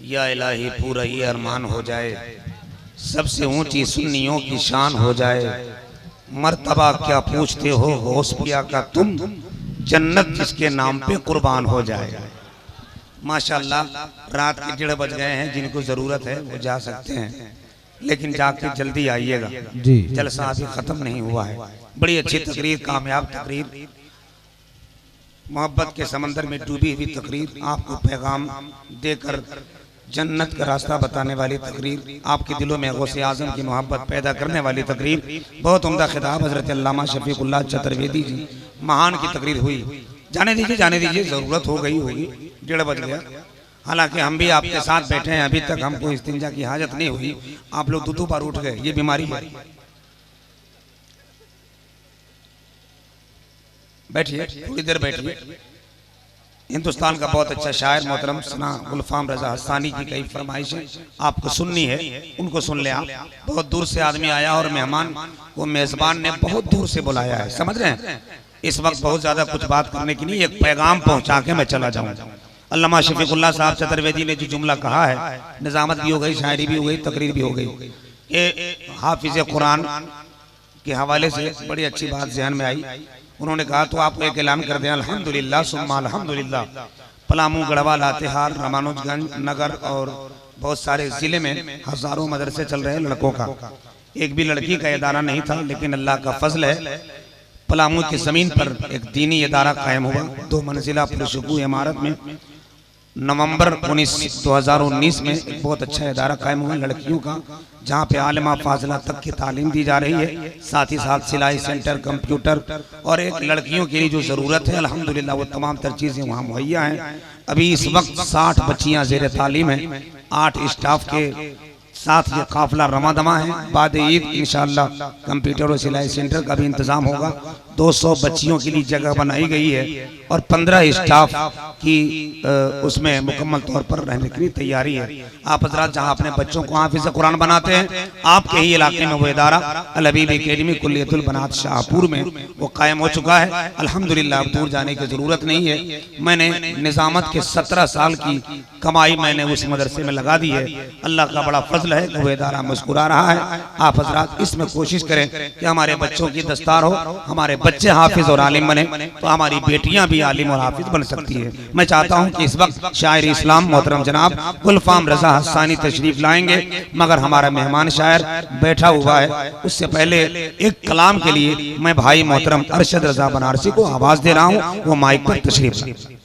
या इलाही पूरा ये अरमान हो जाए, सबसे ऊंची सुन्नियों की शान हो जाए। मर्तबा क्या पूछते हो गौस पिया का तुम, जन्नत जिसके नाम पे कुर्बान हो जाए। माशाल्लाह, रात के 1:30 बज गए हैं। जिनको जरूरत है वो जा सकते हैं, लेकिन जाके जल्दी आइएगा, जलसा अभी खत्म नहीं हुआ है। बड़ी अच्छी तकरीर, कामयाब तकरीर, मोहब्बत के समंदर में डूबी हुई तकरीर, आपको पैगाम देकर जन्नत का रास्ता बताने वाली तकरीर, आपके दिलों में गौसे आजम की मोहब्बत पैदा करने वाली तकरीर। बहुत उम्दा खिताब हजरत अल्लामा शफीकुल्लाह चतुर्वेदी जी महान की तकरीर हुई। जाने दीजिए, जाने दीजिए, जरूरत हो गई होगी, 1:30 बज गया। हालांकि हम भी आपके साथ बैठे हैं, अभी तक हमको इस्तिंजा की हाजत नहीं हुई। आप लोग 2 बार उठ गए, ये बीमारी है। बैठिए, थोड़ी देर बैठिए। हिंदुस्तान का बहुत अच्छा शायर मोहतरम सना गुलफाम रजा हस्सानी की कई फरमाइशें आपको सुननी है, उनको सुन ले आप। बहुत दूर से आदमी आया और मेहमान वो मेजबान ने बहुत दूर से बुलाया है, समझ रहे हैं। इस वक्त बहुत ज्यादा कुछ बात करने की नहीं, एक पैगाम पहुंचा के मैं चला जाऊं। अल्लामा शफीकुल्लाह साहब चतुर्वेदी ने जो जुमला कहा है, निजामत भी हो गई, शायरी भी हो गई, तकरीर भी हो गई। ये हाफिज कुरान के हवाले से बड़ी अच्छी बात ज़हन में आई। उन्होंने कहा तो आपको एक ऐलान कर दें, अल्हम्दुलिल्लाह सुम्मा अल्हम्दुलिल्लाह। पलामू, गढ़वा, लातेहार, रामानुजगंज नगर और बहुत सारे जिले में हजारों मदरसे चल रहे हैं लड़कों का। एक भी लड़की का इदारा नहीं था, लेकिन अल्लाह का फजल है, पलामू की जमीन पर एक दीनी इदारा कायम हुआ। 2 मंजिला पुरसुकून इमारत में नवंबर 2019 में एक बहुत अच्छा इदारा कायम हुआ लड़कियों का, जहाँ पे आलिमा फाजिला तक की तालीम दी जा रही है। साथ ही साथ सिलाई सेंटर, कंप्यूटर और एक लड़कियों के लिए जो ज़रूरत है अल्हम्दुलिल्लाह वो तमाम तर चीज़ें वहाँ मुहैया हैं। अभी इस वक्त 60 बच्चियाँ ज़ेर तालीम हैं, 8 स्टाफ के साथ ये काफिला रमादमा है। बाद ईद इंशाअल्लाह कंप्यूटर और सिलाई सेंटर का भी इंतज़ाम होगा। 200 बच्चियों के लिए जगह बनाई गई है और 15 स्टाफ की उसमें मुकम्मल तौर पर रहने की तैयारी है। आप हजरात जहां अपने बच्चों को हाफिज़ कुरान बनाते हैं, आपके ही इलाके में वो इदारा अल हबीब अकेडमी कुल्लियतुल बनात शाहपुर में वो कायम हो चुका है। अल्हम्दुलिल्लाह, अब दूर जाने की जरूरत नहीं है। मैंने निजामत के 17 साल की कमाई मैंने उस मदरसे में लगा दी है। अल्लाह का बड़ा फजल है कि वो इदारा मुस्कुरा रहा है। आप हजरात इसमें कोशिश करें कि हमारे बच्चों की दस्तार हो, हमारे बच्चे हाफिज और आलिम बने, तो हमारी बेटियां भी आलिम और हाफिज बन सकती है। मैं चाहता हूं कि इस वक्त शायर इस्लाम मोहतरम जनाब गुलफाम रजा हस्सानी तशरीफ लाएंगे, मगर हमारा मेहमान शायर बैठा हुआ है। उससे पहले एक कलाम के लिए मैं भाई मोहतरम अरशद रजा बनारसी को आवाज दे रहा हूँ, वो माइक पर तशरीफ लाएं।